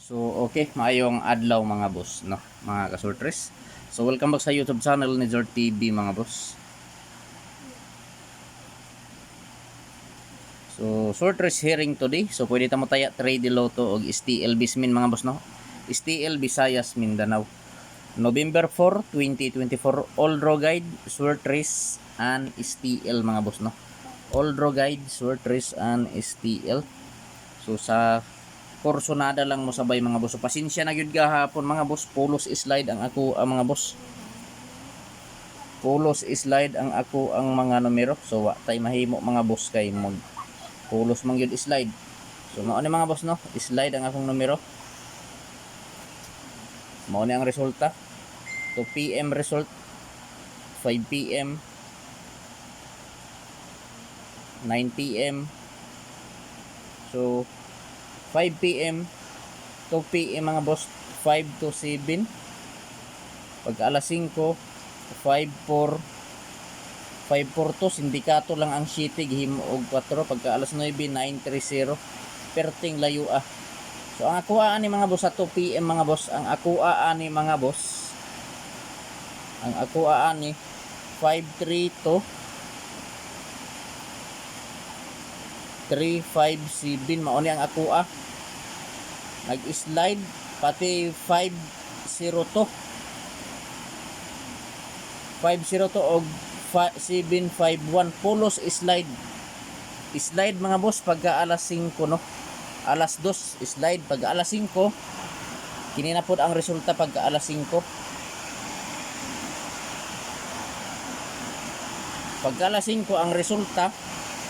So okay, maayong adlaw mga boss, no, mga kasortres. So welcome back sa YouTube channel ni Zord TV mga boss. So sortres hearing today. So pwede ta mo taya trade loto og STL Bismin mga boss, no. STL Visayas Mindanao. November 4, 2024, all draw guide, sortres and STL mga boss, no. All draw guide, sortres and STL. So sa Corsonada lang mo sabay mga boss. So, pasensya na gyud gahapon mga boss. Polos slide ang ako ang mga boss. Polos slide ang ako ang mga numero. So wa tay mahimo mga boss kay mag polos man gyud slide. So mao ni mga boss, no. Slide ang akong numero. Mao ni ang resulta. 2 PM result, 5 PM, 9 PM. So 5 PM, 2 PM mga boss, 5 to 7. Pagka alas 5, 5-4, 5-4 to, sindikato lang ang city, gihimo og 4. Pagka alas 9, 9-3-0, perting layo ah. So ang akuhaan ni mga boss sa 2 PM mga boss, ang akuhaan ni mga boss, ang akuhaan ni 5-3 to 3-5-7, mao ni ang akua. Nag-slide pati 5-0 to 5-0 to og 7-5-1 polos slide mga boss pagka alas 5, no. Alas 2 slide pagka alas 5, kini na pod ang resulta pagka alas 5. Pagka alas 5 ang resulta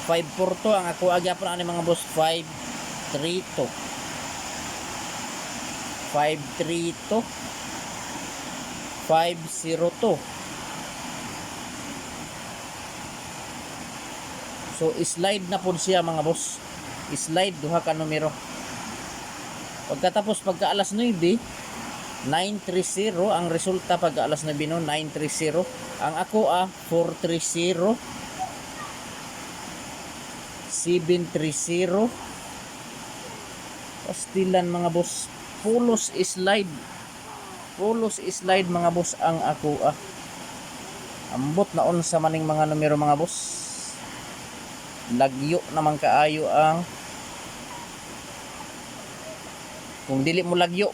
5-4 to, ang ako agyapon ani mga boss 5-3 to 5-3 to 5-0 to. So slide na po siya mga boss. Slide duha ka numero. Pagkatapos pagka alas 9, 9-3-0 ang resulta pagka alas 9, no, 9-3-0. Ang ako 4-3-0, 7-3-0. Pastilan mga boss. Polos slide mga boss ang ako ambot na unsa maning mga numero mga boss. Lagyo naman kaayo ang, kung dili mo lagyo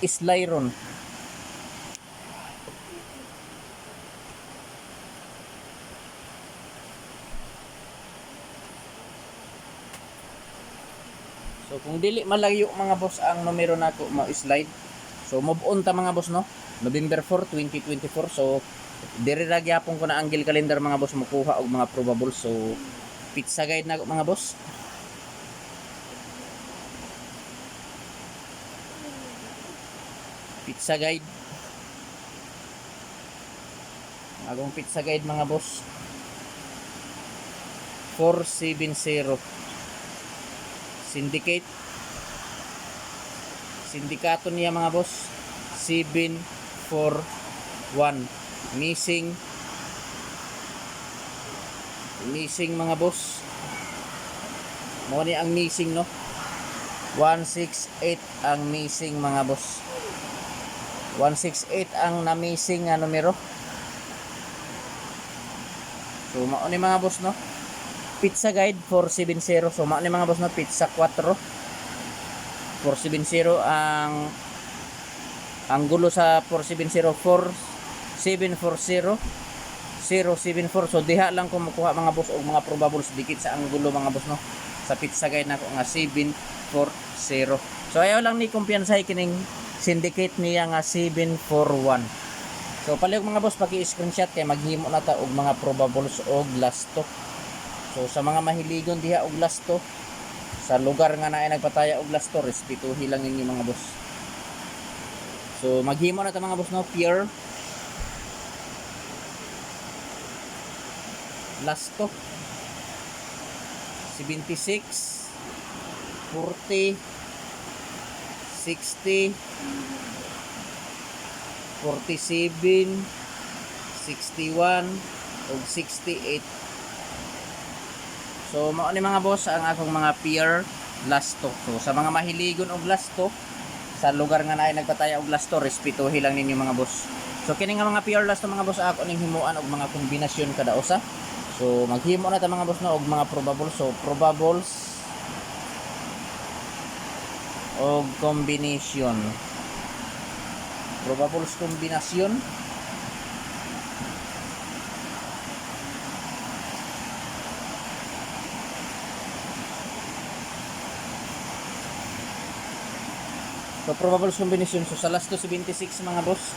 islayron. So kung dili malagyo mga boss ang numero nako mo slide, so move on ta mga boss, no. November 4, 2024. So dire ra gyapon ko na angle calendar mga boss, makuha og mga probable. So pizza guide nako mga boss. Pizza guide. Agong pizza guide mga boss. 470. Syndicate. Sindikato niya mga boss 741. Missing mga boss. Mo ni ang missing, no. 168 ang missing mga boss. 168 ang na missing nga numero. So mao ni mga boss, no. Pizza guide 470. So mao ni mga boss, no. Pizza 4 470 ang gulo sa 470 4740 074. So diha lang ko makuha mga boss og mga probables dikit sa anggulo mga boss, no, sa pizza guide nako nga 740. So ayaw lang ni kumpiyansahay kining syndicate niya nga 741. So palihog mga boss, paki-screenshot kay maghimo na ta og mga probables og last to. So sa mga mahiligon diha og last to, sa lugar nga naay nagpataya og last to, respetuhi lang ninyo mga boss. So maghimo na ta mga boss, no. Pure last to 76 40 60 47 61 ug 68. So mao ni mga boss ang akong mga peer lasto. So sa mga mahiligon og lasto, sa lugar nga naay nagpataya og lasto, respetuhi lang ninyo mga boss. So kini nga mga pure lasto mga boss, ako ning himuan og mga kombinasyon kada usa. So maghimo na ta mga boss na og mga probable. So probables og combination. Probables kombinasyon. So probable combination, so sa last 276 mga boss.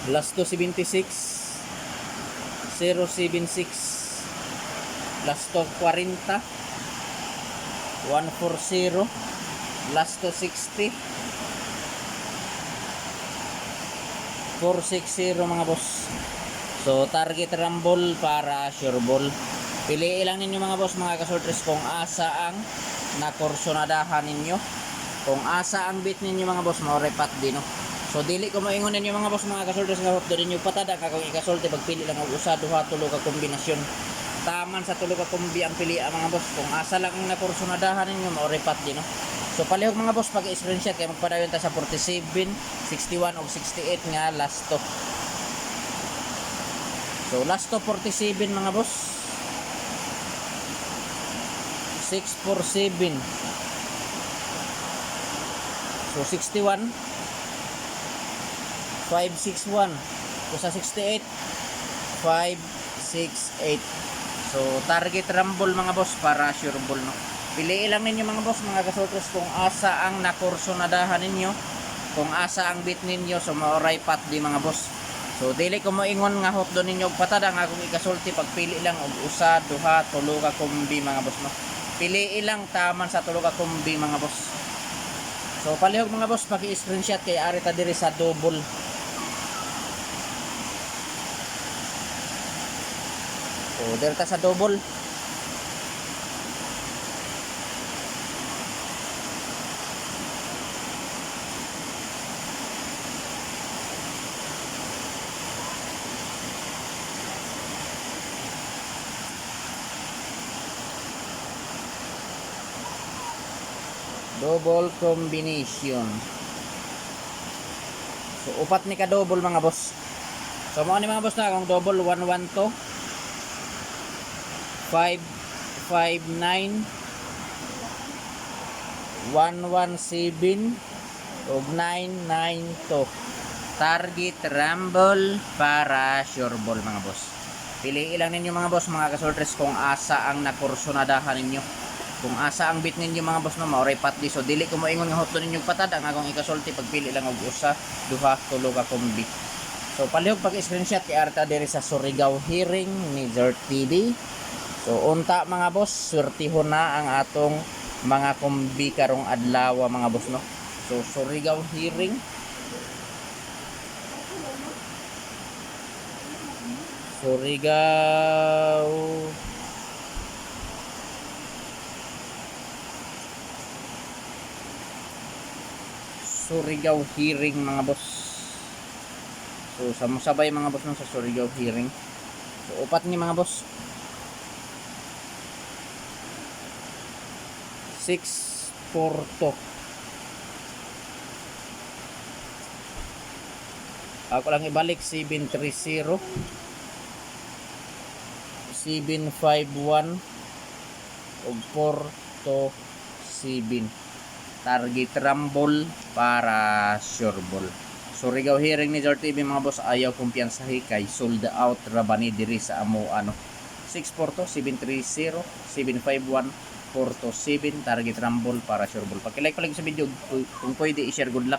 Last 276 076 last 40 140 last 260 460 mga boss. So target rumble para sure ball. Piliin lang ninyo mga boss mga kasortres kung asa ang nakorsonadahan ninyo. Kung asa ang bit ninyo mga boss, maurepat din no. So dili ko maingon ninyo mga boss mga kasortres nga hotdo ninyo patada kung ikasolte pagpili lang og usa duha tulo ka kombinasyon. Taman sa tulo ka kombi ang pili mga boss. Kung asa lang ang nakorsonadahan ninyo, maurepat din no. So palihog mga boss pag screenshot kay magpadayon ta sa 47, 61 ug 68 nga last to. So last to 47 mga boss. 647. So 61 561. So sa 68 568. So target rumble mga boss para sure ball no. Piliin lang ninyo mga boss mga kasortres kung asa ang nakorsonadahan ninyo, kung asa ang bit ninyo. So mauray pat di mga boss. So dili ko moingon nga hotdo ninyo og patada nga kung ikasulti pagpili lang og usa duha tulo ka kombi mga boss no. Piliin lang taman sa tulo ka kombi mga boss. So palihog mga boss paki-screenshot kay ari ta diri sa double. So diri ta sa double. Double combination. So upat ni ka double mga boss. So mo ni mga boss na kung double 112 559 117 ug 992. Target rumble para sure ball mga boss. Piliin lang ninyo mga boss mga kasortres kung asa ang nakorsonadahan ninyo. Kung asa ang bit ninyo mga boss no, mauray patli. So dili ko moingon nga hotdo ninyo patada nga kung ikasulti pagpili lang og usa duha tulo ka kombi. So palihog pag-screenshot kay arta diri sa Surigao Hearing ni Zert TV. So unta mga boss, swertihon na ang atong mga kombi karong adlaw mga boss no. So Surigao Hearing. Surigao Hearing mga boss. So sabay mga boss no sa Surigao Hearing. So upat ni mga boss. 642. Ako lang ibalik 730 751 ug 427. Target rumble para sure ball. Surigao Hearing ni Zert TV mga boss, ayaw kumpiyansahi kay sold out rabani diri sa amo ano. 642 730 751 427. Target rumble para sure ball. Paki-like pa lang sa video kung pwede i-share. Good luck.